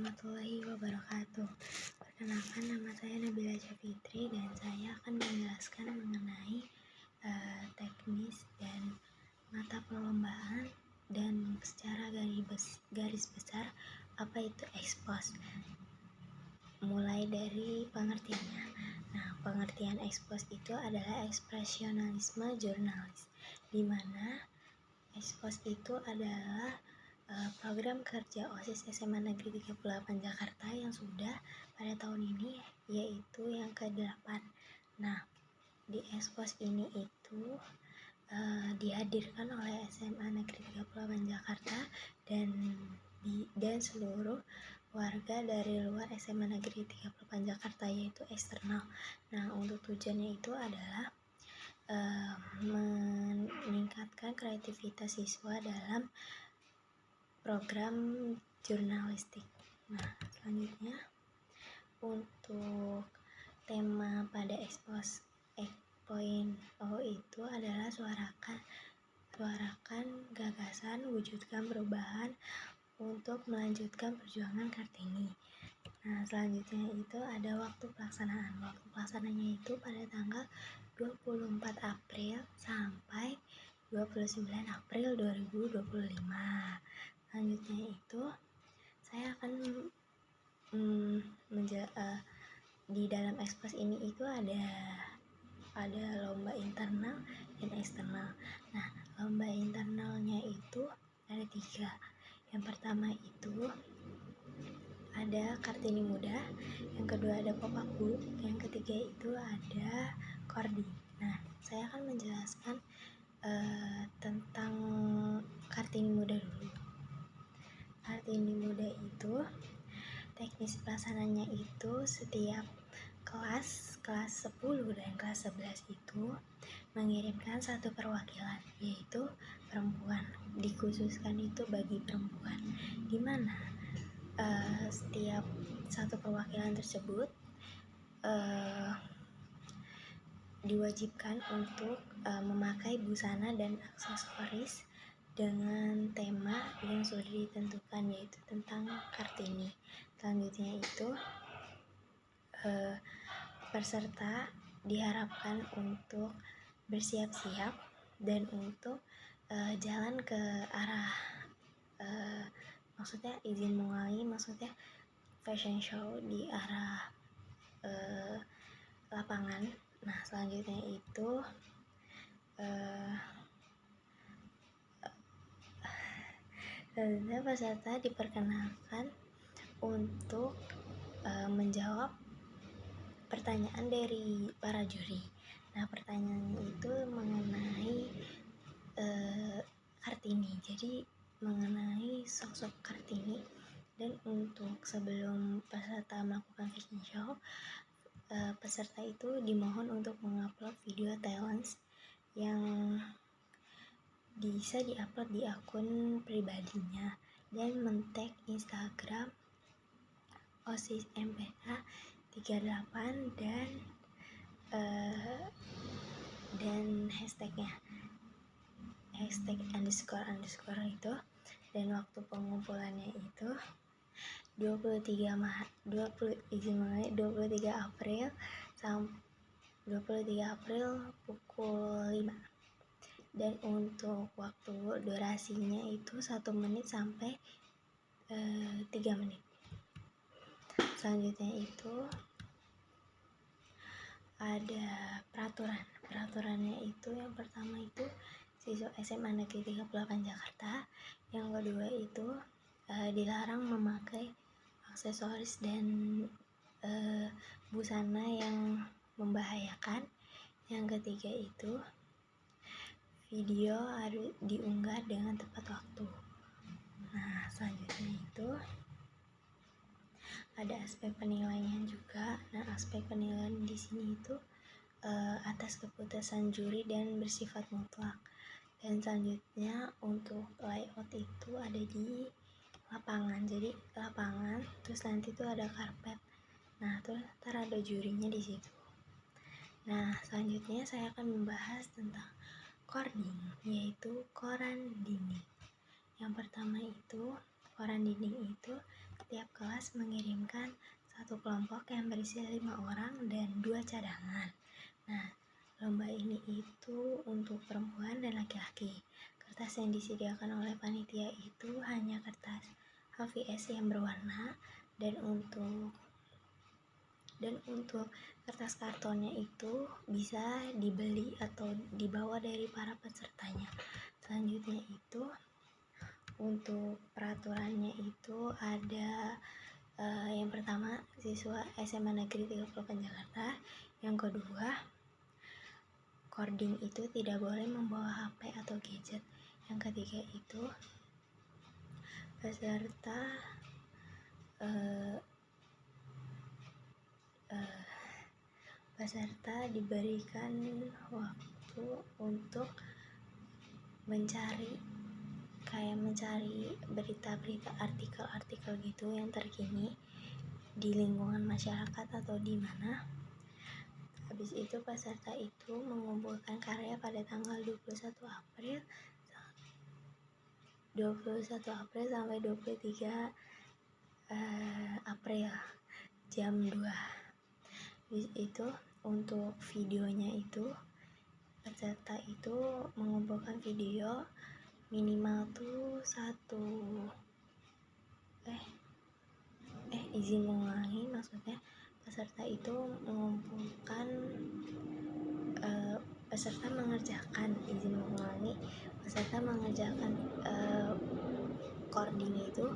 warahmatullahi wabarakatuh. Perkenalkan, nama saya Nabila Fitri dan saya akan menjelaskan mengenai teknis dan mata perlombaan dan secara garis besar apa itu expose. Mulai dari pengertiannya. Nah, pengertian expose itu adalah ekspresionalisme jurnalis, di mana expose itu adalah program kerja OSIS SMA Negeri 38 Jakarta yang sudah pada tahun ini, yaitu yang ke-8. Nah, di expose ini itu dihadirkan oleh SMA Negeri 38 Jakarta dan seluruh warga dari luar SMA Negeri 38 Jakarta, yaitu eksternal. Nah, untuk tujuannya itu adalah meningkatkan kreativitas siswa dalam program jurnalistik. Nah, selanjutnya untuk tema pada expose 8.0 itu adalah suarakan gagasan, wujudkan perubahan untuk melanjutkan perjuangan Kartini. Nah, selanjutnya itu ada waktu pelaksanaan. Waktu pelaksanaannya itu pada tanggal 24 April sampai 29 April 2025. Selanjutnya itu saya akan di dalam expose ini itu ada lomba internal dan eksternal. Nah, lomba internalnya itu ada 3. Yang pertama itu ada Kartini Muda, yang kedua ada Pop Up Group, yang ketiga itu ada Kordi. Nah, saya akan menjelaskan tentang Kartini Muda dulu. Kartini Muda itu teknis pelaksananya itu setiap kelas 10 dan kelas 11 itu mengirimkan satu perwakilan, yaitu perempuan, dikhususkan itu bagi perempuan, dimana setiap satu perwakilan tersebut diwajibkan untuk memakai busana dan aksesoris dengan tema yang sudah ditentukan, yaitu tentang Kartini. Selanjutnya itu peserta diharapkan untuk bersiap-siap dan untuk jalan ke arah maksudnya izin mengulangi, maksudnya fashion show di arah lapangan. Nah, selanjutnya itu selanjutnya peserta diperkenalkan untuk menjawab pertanyaan dari para juri. Nah, pertanyaannya itu mengenai Kartini, jadi mengenai sosok Kartini. Dan untuk sebelum peserta melakukan fashion show, peserta itu dimohon untuk mengupload video talents yang bisa diupload di akun pribadinya dan men-tag Instagram OSIS MPK 38 dan hashtagnya hashtag __ itu. Dan waktu pengumpulannya itu 23 April sampai 23 April pukul 5. Dan untuk waktu durasinya itu 1 menit sampai 3 menit. Selanjutnya itu ada peraturannya itu. Yang pertama itu siswa SMA Negeri 38 Jakarta. Yang kedua itu dilarang memakai aksesoris dan busana yang membahayakan. Yang ketiga itu video harus diunggah dengan tepat waktu. Nah, selanjutnya itu ada aspek penilaian juga. Nah, aspek penilaian di sini itu atas keputusan juri dan bersifat mutlak. Dan selanjutnya untuk layout itu ada di lapangan. Jadi lapangan, terus nanti tuh ada karpet. Nah, terus ntar ada jurinya di situ. Nah, selanjutnya saya akan membahas tentang cording, yaitu koran dinding. Yang pertama itu koran dinding itu setiap kelas kelas mengirimkan satu kelompok yang berisi 5 orang dan 2 cadangan. Nah, lomba ini itu untuk perempuan dan laki-laki. Kertas yang disediakan oleh panitia itu hanya kertas HVS yang berwarna, dan untuk kertas kartonnya itu bisa dibeli atau dibawa dari para pesertanya. Selanjutnya itu untuk peraturannya itu ada yang pertama, siswa SMA Negeri 30 Jakarta. Yang kedua, cording itu tidak boleh membawa HP atau gadget. Yang ketiga itu peserta diberikan waktu untuk mencari berita-berita, artikel-artikel gitu yang terkini di lingkungan masyarakat atau di mana. Habis itu peserta itu mengumpulkan karya pada tanggal 21 April sampai 23 April jam 2. Habis itu untuk videonya itu peserta itu mengumpulkan video minimal tuh izin mengulangi, maksudnya peserta itu mengumpulkan peserta mengerjakan cording itu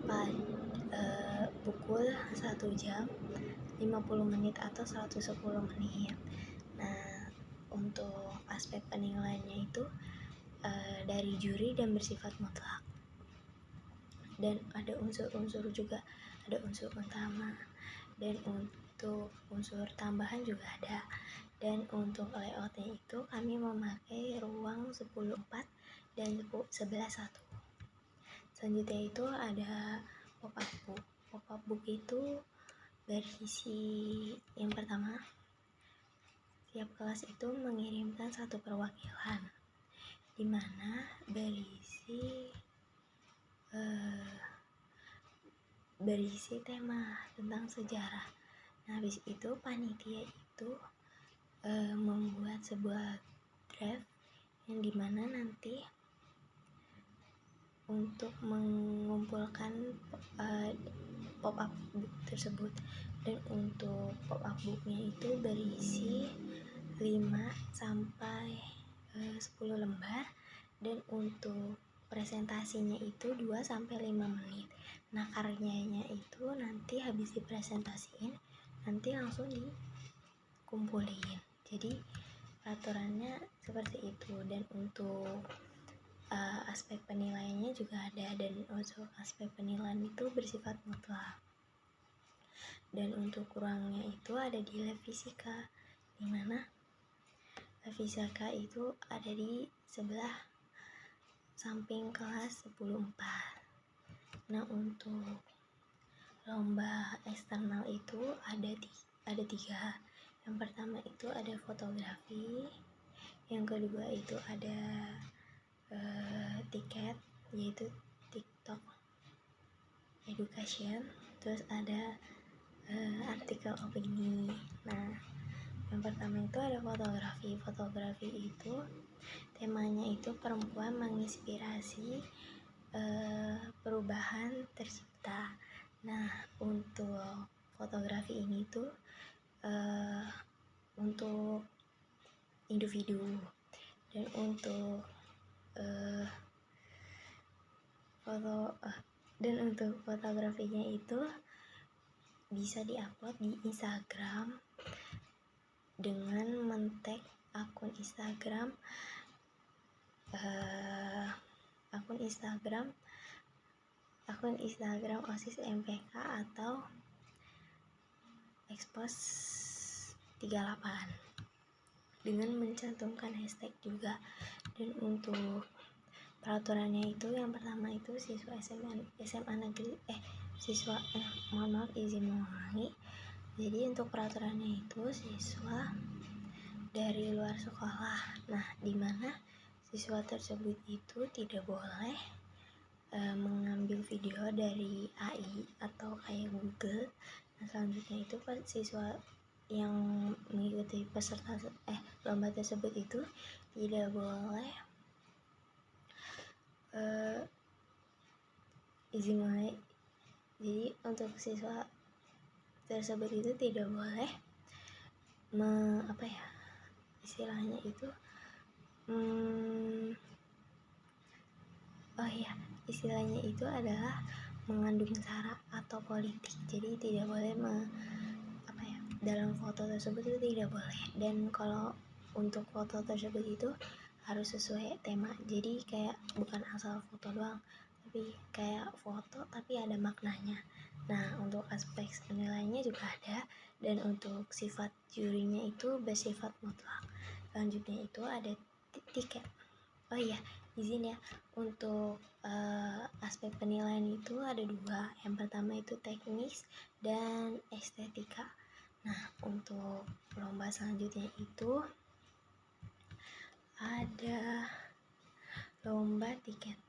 pada pukul 1 jam 50 menit atau 110 menit. Nah, untuk aspek penilaiannya itu dari juri dan bersifat mutlak, dan ada unsur-unsur juga, ada unsur utama dan untuk unsur tambahan juga ada. Dan untuk layoutnya itu kami memakai ruang 10/4 dan 11/1. Selanjutnya itu ada pop-up book. Pop-up book itu berisi, yang pertama, tiap kelas itu mengirimkan satu perwakilan di mana berisi tema tentang sejarah. Nah, habis itu panitia itu membuat sebuah draft yang dimana nanti untuk mengumpulkan pop-up book tersebut. Dan untuk pop-up booknya itu berisi 5 sampai 10 lembar, dan untuk presentasinya itu 2 sampai 5 menit. Nah, karyanya itu nanti habis dipresentasiin nanti langsung dikumpulin. Jadi peraturannya seperti itu. Dan untuk aspek penilaiannya juga ada, dan untuk aspek penilaian itu bersifat mutlak. Dan untuk ruangnya itu ada di lab fisika, dimana lab fisika itu ada di sebelah samping kelas 10/4. Nah, untuk lomba eksternal itu ada 3. Yang pertama itu ada fotografi, yang kedua itu ada tiket, yaitu TikTok Education, terus ada artikel opini. Nah, yang pertama itu ada fotografi. Fotografi itu temanya itu perempuan menginspirasi perubahan tercipta. Nah, untuk fotografi ini tuh untuk individu, dan untuk untuk fotografinya itu bisa diupload di Instagram dengan men-tag akun Instagram OSIS MPK atau Expos 38 dengan mencantumkan hashtag juga. Dan untuk peraturannya itu yang pertama itu siswa SMA Negeri izin mengulangi. Jadi untuk peraturannya itu siswa dari luar sekolah. Nah, dimana siswa tersebut itu tidak boleh mengambil video dari AI atau kayak Google. Nah, selanjutnya itu siswa yang mengikuti lomba tersebut itu tidak boleh izin mulai. Jadi untuk siswa tersebut itu tidak boleh istilahnya itu istilahnya itu adalah mengandung sara atau politik. Jadi tidak boleh dalam foto tersebut itu tidak boleh. Dan kalau untuk foto tersebut itu harus sesuai tema. Jadi kayak bukan asal foto doang, tapi kayak foto tapi ada maknanya. Nah, untuk aspek penilaiannya juga ada, dan untuk sifat jurinya itu bersifat mutlak. Selanjutnya itu ada tiket. Izin ya, untuk aspek penilaian itu ada 2. Yang pertama itu teknis dan estetika. Nah, untuk lomba selanjutnya itu ada lomba tiket.